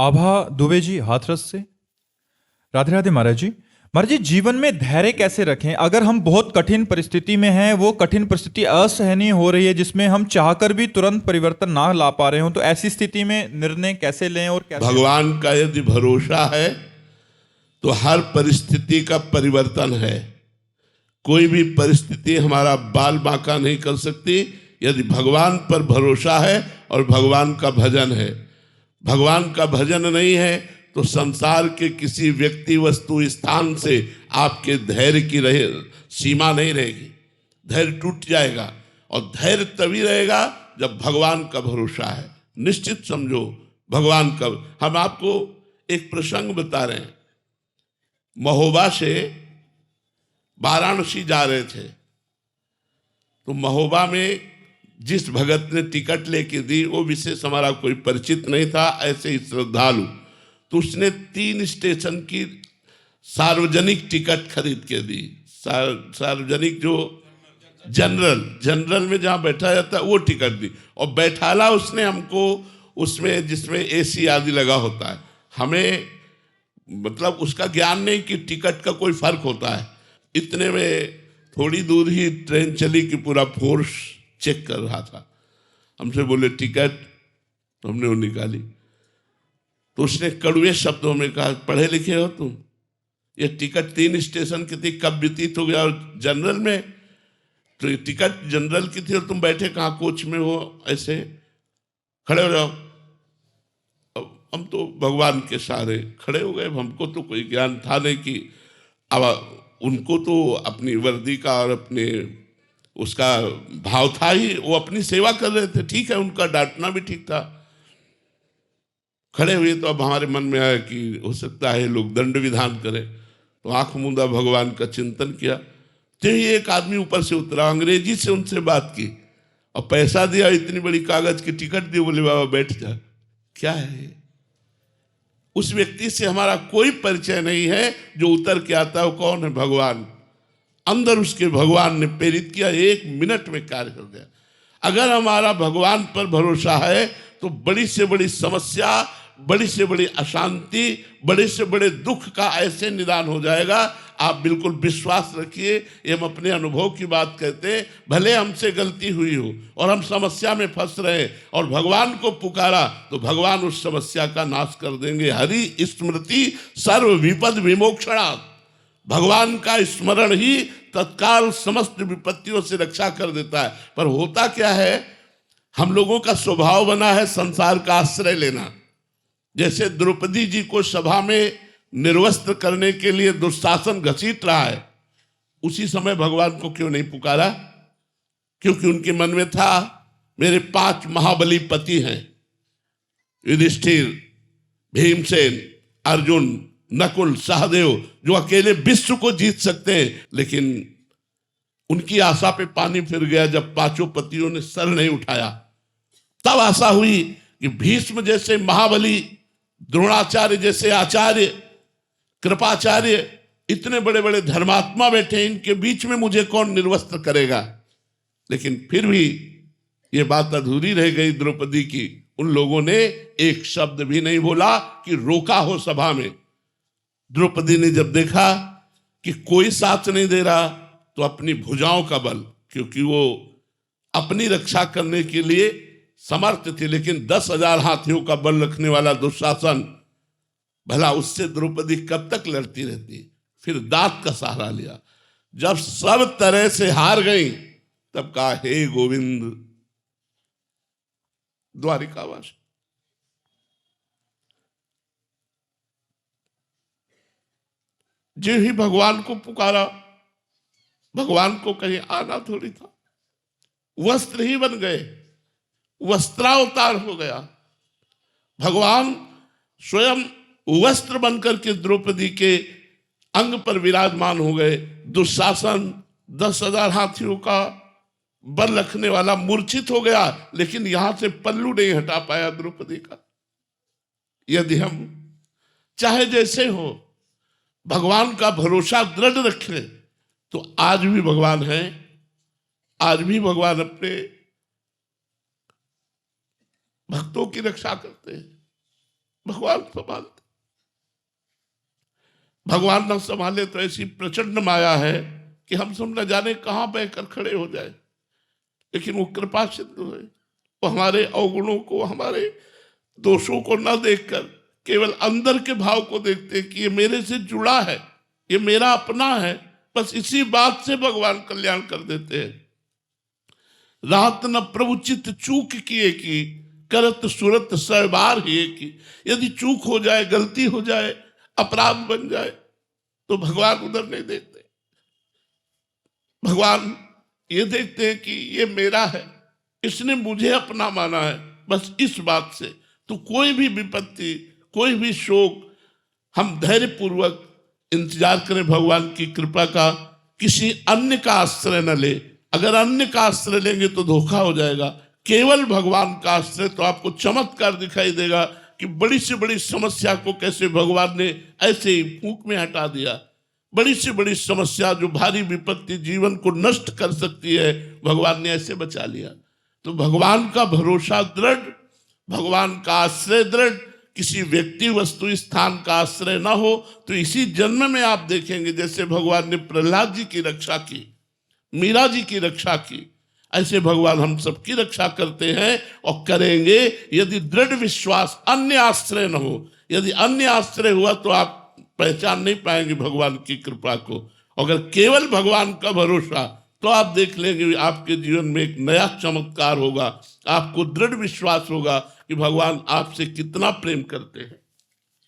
आभा दुबे जी हाथरस से। राधे राधे महाराज जी। महाराज जी, जीवन में धैर्य कैसे रखें अगर हम बहुत कठिन परिस्थिति में हैं, वो कठिन परिस्थिति असहनीय हो रही है जिसमें हम चाहकर भी तुरंत परिवर्तन ना ला पा रहे हो, तो ऐसी स्थिति में निर्णय कैसे लें और कैसे? भगवान का यदि भरोसा है तो हर परिस्थिति का परिवर्तन है। कोई भी परिस्थिति हमारा बाल बांका नहीं कर सकती यदि भगवान पर भरोसा है और भगवान का भजन है। भगवान का भजन नहीं है तो संसार के किसी व्यक्ति वस्तु स्थान से आपके धैर्य की सीमा नहीं रहेगी। धैर्य टूट जाएगा और धैर्य तभी रहेगा जब भगवान का भरोसा है। निश्चित समझो भगवान का। हम आपको एक प्रसंग बता रहे हैं। महोबा से वाराणसी जा रहे थे तो महोबा में जिस भगत ने टिकट लेके दी वो विशेष हमारा कोई परिचित नहीं था, ऐसे ही श्रद्धालु। तो उसने 3 स्टेशन की सार्वजनिक टिकट खरीद के दी। सार्वजनिक जो जनरल में जहाँ बैठा जाता है वो टिकट दी और बैठाला उसने हमको उसमें जिसमें एसी आदि लगा होता है। हमें मतलब उसका ज्ञान नहीं कि टिकट का कोई फर्क होता है। इतने में थोड़ी दूर ही ट्रेन चली कि पूरा फोर्स चेक कर रहा था। हमसे बोले टिकट, तो हमने वो निकाली। तो उसने कड़वे शब्दों में कहा, पढ़े लिखे हो तुम? ये टिकट 3 स्टेशन की थी, कब व्यतीत हो गया और जनरल में? तो ये टिकट जनरल की थी और तुम बैठे कहाँ कोच में हो? ऐसे खड़े हो जाओ। हम तो भगवान के सहारे खड़े हो गए। हमको तो कोई ज्ञान था नहीं कि अब उनको तो अपनी वर्दी का और अपने उसका भाव था ही, वो अपनी सेवा कर रहे थे। ठीक है, उनका डांटना भी ठीक था। खड़े हुए तो अब हमारे मन में आया कि हो सकता है लोग दंड विधान करें, तो आंख मूंदा भगवान का चिंतन किया। तो ही एक आदमी ऊपर से उतरा, अंग्रेजी से उनसे बात की और पैसा दिया। इतनी बड़ी कागज की टिकट दी, बोले बाबा बैठ जा। क्या है? उस व्यक्ति से हमारा कोई परिचय नहीं है। जो उतर के आता है वो कौन है? भगवान। अंदर उसके भगवान ने प्रेरित किया, 1 मिनट में कार्य कर दिया। अगर हमारा भगवान पर भरोसा है तो बड़ी से बड़ी समस्या, बड़ी से बड़ी अशांति, बड़े से बड़े दुख का ऐसे निदान हो जाएगा। आप बिल्कुल विश्वास रखिए, ये हम अपने अनुभव की बात कहते हैं। भले हमसे गलती हुई हो और हम समस्या में फंस रहे और भगवान को पुकारा तो भगवान उस समस्या का नाश कर देंगे। हरि स्मृति सर्व विपद विमोक्षणात्। भगवान का स्मरण ही तत्काल समस्त विपत्तियों से रक्षा कर देता है। पर होता क्या है, हम लोगों का स्वभाव बना है संसार का आश्रय लेना। जैसे द्रौपदी जी को सभा में निर्वस्त्र करने के लिए दुशासन घसीट रहा है, उसी समय भगवान को क्यों नहीं पुकारा? क्योंकि उनके मन में था मेरे 5 महाबली पति हैं, युधिष्ठिर, भीमसेन, अर्जुन, नकुल, सहदेव, जो अकेले विश्व को जीत सकते हैं। लेकिन उनकी आशा पे पानी फिर गया जब 5 पतियों ने सर नहीं उठाया। तब आशा हुई कि भीष्म जैसे महाबली, द्रोणाचार्य जैसे आचार्य, कृपाचार्य, इतने बड़े बड़े धर्मात्मा बैठे, इनके बीच में मुझे कौन निर्वस्त्र करेगा? लेकिन फिर भी ये बात अधूरी रह गई द्रौपदी की। उन लोगों ने एक शब्द भी नहीं बोला कि रोका हो सभा में। द्रौपदी ने जब देखा कि कोई साथ नहीं दे रहा तो अपनी भुजाओं का बल, क्योंकि वो अपनी रक्षा करने के लिए समर्थ थे, लेकिन 10,000 हाथियों का बल रखने वाला दुशासन, भला उससे द्रौपदी कब तक लड़ती रहती? फिर दांत का सहारा लिया। जब सब तरह से हार गई तब कहा, हे गोविंद द्वारिकावास। जो ही भगवान को पुकारा, भगवान को कहीं आना थोड़ी था, वस्त्र ही बन गए, वस्त्रावतार हो गया। भगवान स्वयं वस्त्र बनकर के द्रौपदी के अंग पर विराजमान हो गए। दुशासन 10,000 हाथियों का बल रखने वाला मूर्छित हो गया, लेकिन यहां से पल्लू नहीं हटा पाया द्रौपदी का। यदि हम चाहे जैसे हो भगवान का भरोसा दृढ़ रखें तो आज भी भगवान है। आज भी भगवान अपने भक्तों की रक्षा करते हैं। भगवान संभालते। भगवान न संभाले तो ऐसी प्रचंड माया है कि हम सब न जाने कहां बहकर खड़े हो जाए। लेकिन वो कृपा सिंधु है, वो हमारे अवगुणों को, हमारे दोषों को न देखकर केवल अंदर के भाव को देखते हैं कि ये मेरे से जुड़ा है, ये मेरा अपना है। बस इसी बात से भगवान कल्याण कर देते हैं। रात न प्रभु चित्त चूक किए की, करत सुरत सहबार ही की। यदि चूक हो जाए, गलती हो जाए, अपराध बन जाए, तो भगवान उधर नहीं देखते। भगवान ये देखते हैं कि ये मेरा है, इसने मुझे अपना माना है। बस इस बात से तो कोई भी विपत्ति, कोई भी शोक, हम धैर्य पूर्वक इंतजार करें भगवान की कृपा का। किसी अन्य का आश्रय न ले। अगर अन्य का आश्रय लेंगे तो धोखा हो जाएगा। केवल भगवान का आश्रय, तो आपको चमत्कार दिखाई देगा कि बड़ी से बड़ी समस्या को कैसे भगवान ने ऐसे ही फूंक में हटा दिया। बड़ी से बड़ी समस्या, जो भारी विपत्ति जीवन को नष्ट कर सकती है, भगवान ने ऐसे बचा लिया। तो भगवान का भरोसा दृढ़, भगवान का आश्रय दृढ़, किसी व्यक्ति वस्तु स्थान का आश्रय ना हो तो इसी जन्म में आप देखेंगे जैसे भगवान ने प्रहलाद जी की रक्षा की, मीरा जी की रक्षा की, ऐसे भगवान हम सबकी रक्षा करते हैं और करेंगे। यदि दृढ़ विश्वास, अन्य आश्रय न हो। यदि अन्य आश्रय हुआ तो आप पहचान नहीं पाएंगे भगवान की कृपा को। अगर केवल भगवान का भरोसा, तो आप देख लेंगे आपके जीवन में एक नया चमत्कार होगा। आपको दृढ़ विश्वास होगा कि भगवान आपसे कितना प्रेम करते हैं।